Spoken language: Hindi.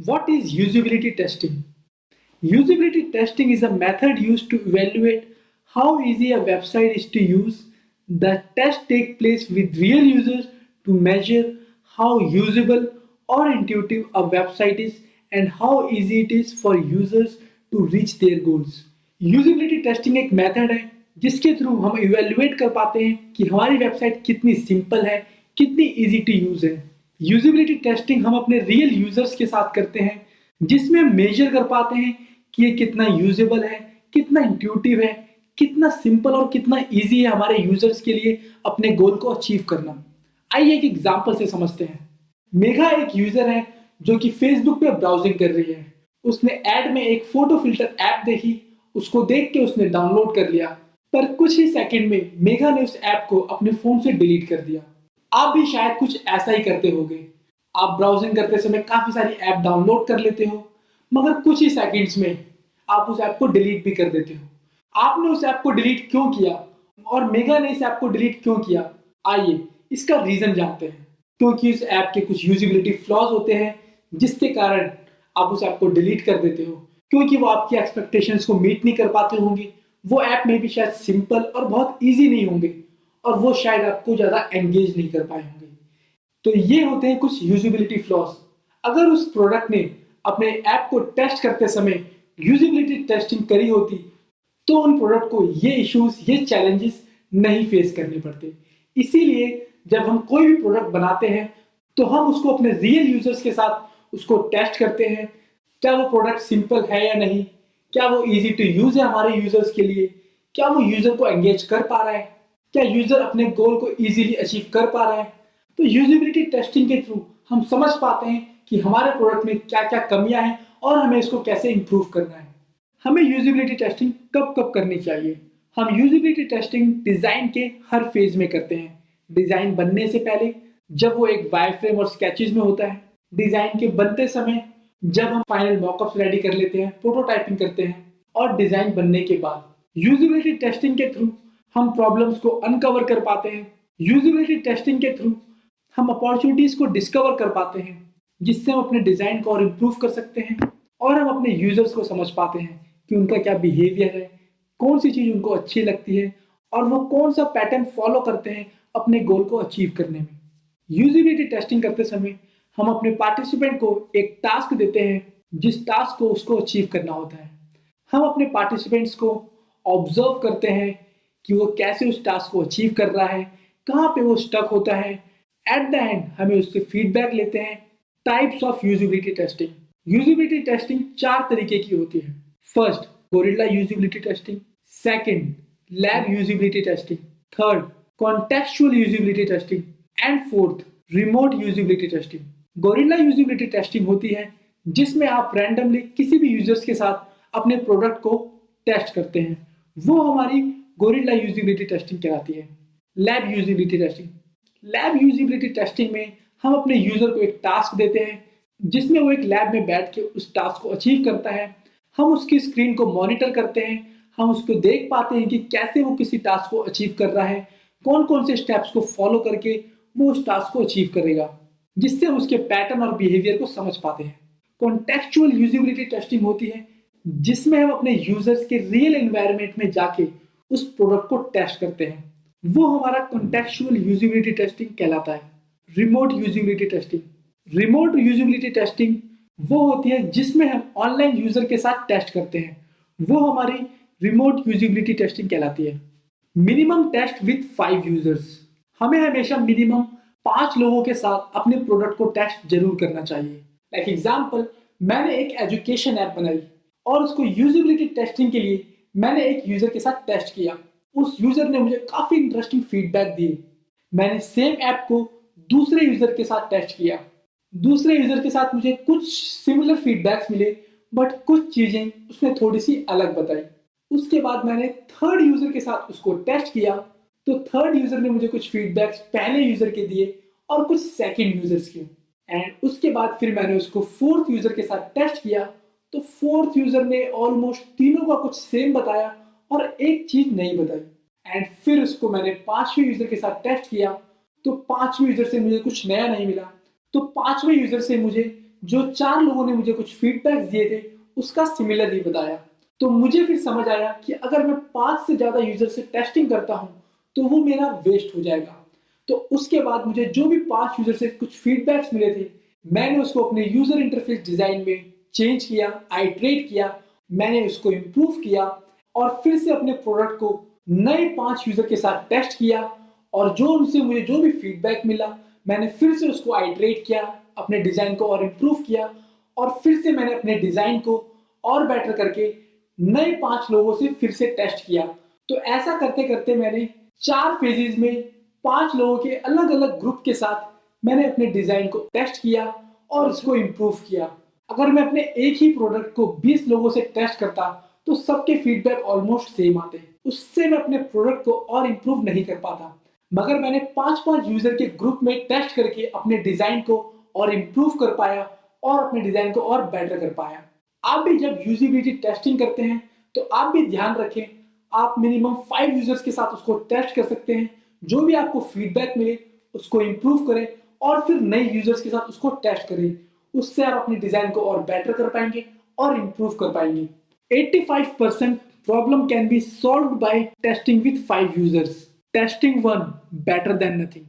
What is usability testing? Usability testing is a method used to evaluate how easy a website is to use. The test takes place with real users to measure how usable or intuitive a website is and how easy it is for users to reach their goals. Usability testing एक मेथड है जिसके थ्रू हम इवेल्युएट कर पाते हैं कि हमारी वेबसाइट कितनी सिंपल है, कितनी इजी टू यूज है। यूजिबिलिटी टेस्टिंग हम अपने रियल यूजर्स के साथ करते हैं जिसमें हम मेजर कर पाते हैं कि ये कितना यूजेबल है, कितना इंट्यूटिव है, कितना सिंपल और कितना इजी है हमारे यूजर्स के लिए अपने गोल को अचीव करना। आइए एक एग्जांपल से समझते हैं। मेघा एक यूजर है जो कि फेसबुक पे ब्राउजिंग कर रही है। उसने ऐड में एक फोटो फिल्टर ऐप देखी, उसको देख के उसने डाउनलोड कर लिया, पर कुछ ही सेकंड में मेघा ने उस ऐप को अपने फोन से डिलीट कर दिया। आप भी शायद कुछ ऐसा ही करते होंगे। आप ब्राउजिंग करते समय काफी सारी ऐप डाउनलोड कर लेते हो, मगर कुछ ही सेकंड्स में आप उस ऐप को डिलीट भी कर देते हो। आपने उस ऐप को डिलीट क्यों किया और मेघा ने इस ऐप को डिलीट क्यों किया? आइए इसका रीजन जानते हैं। क्योंकि उस ऐप के कुछ यूजिबिलिटी फ्लॉज होते हैं जिसके कारण आप उस ऐप को डिलीट कर देते हो, क्योंकि वो आपकी एक्सपेक्टेशंस को मीट नहीं कर पाते होंगे। वो ऐप में भी शायद सिंपल और बहुत ईजी नहीं होंगे और वो शायद आपको ज़्यादा एंगेज नहीं कर पाए होंगे। तो ये होते हैं कुछ यूजिबिलिटी फ्लॉज। अगर उस प्रोडक्ट ने अपने ऐप को टेस्ट करते समय यूजिबिलिटी टेस्टिंग करी होती तो उन प्रोडक्ट को ये इश्यूज, ये चैलेंजेस नहीं फेस करने पड़ते। इसीलिए जब हम कोई भी प्रोडक्ट बनाते हैं तो हम उसको अपने रियल यूजर्स के साथ उसको टेस्ट करते हैं। क्या वो प्रोडक्ट सिंपल है या नहीं, क्या वो इजी टू यूज है हमारे यूजर्स के लिए, क्या वो यूजर को एंगेज कर पा रहा है, क्या यूजर अपने गोल को इजीली अचीव कर पा रहा है। तो यूजिबिलिटी टेस्टिंग के थ्रू हम समझ पाते हैं कि हमारे प्रोडक्ट में क्या क्या कमियां हैं और हमें इसको कैसे इंप्रूव करना है। हमें यूजिबिलिटी टेस्टिंग कब कब करनी चाहिए? हम यूजिबिलिटी टेस्टिंग डिजाइन के हर फेज में करते हैं। डिजाइन बनने से पहले, जब वो एक वायरफ्रेम और स्केचेस में होता है, डिजाइन के बनते समय, जब हम फाइनल मॉकअप्स रेडी कर लेते हैं, प्रोटोटाइपिंग करते हैं, और डिजाइन बनने के बाद। यूजिबिलिटी टेस्टिंग के थ्रू हम प्रॉब्लम्स को अनकवर कर पाते हैं। यूजिबिलिटी टेस्टिंग के थ्रू हम अपॉर्चुनिटीज को डिस्कवर कर पाते हैं जिससे हम अपने डिजाइन को और इम्प्रूव कर सकते हैं और हम अपने यूजर्स को समझ पाते हैं कि उनका क्या बिहेवियर है, कौन सी चीज उनको अच्छी लगती है और वो कौन सा पैटर्न फॉलो करते हैं अपने गोल को अचीव करने में। यूजिबिलिटी टेस्टिंग करते समय हम अपने पार्टिसिपेंट को एक टास्क देते हैं जिस टास्क को उसको अचीव करना होता है। हम अपने पार्टिसिपेंट्स को ऑब्जर्व करते हैं कि वो कैसे उस टास्क को अचीव कर रहा है, कहाँ पे वो स्टक होता है। एट द एंड हमें उससे फीडबैक लेते हैं। Types of usability testing. Usability testing 4 तरीके की होती है। First, gorilla usability testing. Second, lab usability testing. Third, contextual usability testing. And fourth, remote usability testing. Gorilla usability testing होती है जिसमें आप रैंडमली किसी भी यूजर्स के साथ अपने प्रोडक्ट को टेस्ट करते हैं। वो हमारी गोरिल्ला यूजिबिलिटी टेस्टिंग कहलाती है। Lab usability testing. Lab usability testing में हम अपने यूजर को एक टास्क देते हैं जिसमें वो एक लैब में बैठ के उस टास्क को अचीव करता है। हम उसकी स्क्रीन को मॉनिटर करते हैं, हम उसको देख पाते हैं कि कैसे वो किसी टास्क को अचीव कर रहा है, कौन कौन से स्टेप्स को फॉलो करके वो उस टास्क को अचीव करेगा, जिससे हम उसके पैटर्न और बिहेवियर को समझ पाते हैं। कॉन्टेक्चुअल यूजिबिलिटी टेस्टिंग होती है जिसमें हम अपने यूजर्स के रियल एनवायरनमेंट में जाके उस प्रोडक्ट को टेस्ट करते हैं। वो हमारा कॉन्टेक्चुअल यूजिबिलिटी टेस्टिंग कहलाता है। Remote usability testing. Remote usability testing वो होती है जिसमें हम ऑनलाइन यूजर के साथ टेस्ट करते हैं। वो हमारी रिमोट यूजिबिलिटी टेस्टिंग कहलाती है। Minimum test with 5 users. हमें हमेशा मिनिमम 5 लोगों के साथ अपने प्रोडक्ट को टेस्ट जरूर करना चाहिए। लाइक एग्जाम्पल, मैंने एक एजुकेशन ऐप बनाई और उसको यूजिबिलिटी टेस्टिंग के लिए मैंने एक यूजर के साथ टेस्ट किया। उस यूजर ने मुझे काफी इंटरेस्टिंग फीडबैक दिए। मैंने सेम ऐप को दूसरे यूजर के साथ टेस्ट किया। दूसरे यूजर के साथ मुझे कुछ सिमिलर फीडबैक्स मिले, बट कुछ चीजें उसने थोड़ी सी अलग बताई। उसके बाद मैंने थर्ड यूजर के साथ उसको टेस्ट किया तो थर्ड यूजर ने मुझे कुछ फीडबैक्स पहले यूजर के दिए और कुछ सेकंड यूजर्स के। एंड उसके बाद फिर मैंने उसको फोर्थ यूजर के साथ टेस्ट किया तो फोर्थ यूजर ने ऑलमोस्ट तीनों का कुछ सेम बताया और एक चीज नहीं बताई। एंड फिर उसको मैंने 5वें यूजर के साथ टेस्ट किया तो 5वें यूजर से मुझे कुछ नया नहीं मिला। तो 5वें यूजर से मुझे जो 4 लोगों ने मुझे कुछ फीडबैक दिए थे उसका सिमिलर ही बताया। तो मुझे फिर समझ आया कि अगर मैं 5 से ज़्यादा यूजर से टेस्टिंग करता हूँ तो वो मेरा वेस्ट हो जाएगा। तो उसके बाद मुझे जो भी 5 यूजर से कुछ फीडबैक्स मिले थे, मैंने उसको अपने यूजर इंटरफेस डिजाइन में चेंज किया, आइट्रेट किया, मैंने उसको इम्प्रूव किया और फिर से अपने प्रोडक्ट को नए 5 यूजर के साथ टेस्ट किया और जो उनसे मुझे जो भी फीडबैक मिला, मैंने फिर से उसको आइट्रेट किया, अपने डिजाइन को और इम्प्रूव किया और फिर से मैंने अपने डिजाइन को और बेटर करके नए 5 लोगों से फिर से टेस्ट किया। तो ऐसा करते करते मैंने 4 फेजेस में 5 लोगों के अलग अलग ग्रुप के साथ मैंने अपने डिजाइन को टेस्ट किया और उसको इम्प्रूव किया। अगर मैं अपने एक ही प्रोडक्ट को 20 लोगों से टेस्ट करता तो सबके फीडबैक ऑलमोस्ट सेम आते, उससे मैं अपने प्रोडक्ट को और इम्प्रूव नहीं कर पाता। मगर मैंने 5-5 यूजर के ग्रुप में टेस्ट करके अपने डिजाइन को और इम्प्रूव कर पाया और अपने डिजाइन को और बेटर कर पाया। आप भी जब यूजिबिलिटी टेस्टिंग करते हैं तो आप भी ध्यान रखें, आप मिनिमम 5 यूजर्स के साथ उसको टेस्ट कर सकते हैं। जो भी आपको फीडबैक मिले उसको इम्प्रूव करें और फिर नए यूजर्स के साथ उसको टेस्ट करें। उससे आप अपनी डिजाइन को और बेटर कर पाएंगे और इम्प्रूव कर पाएंगे। 85% problem can be solved by testing with 5 users. Testing one better than nothing.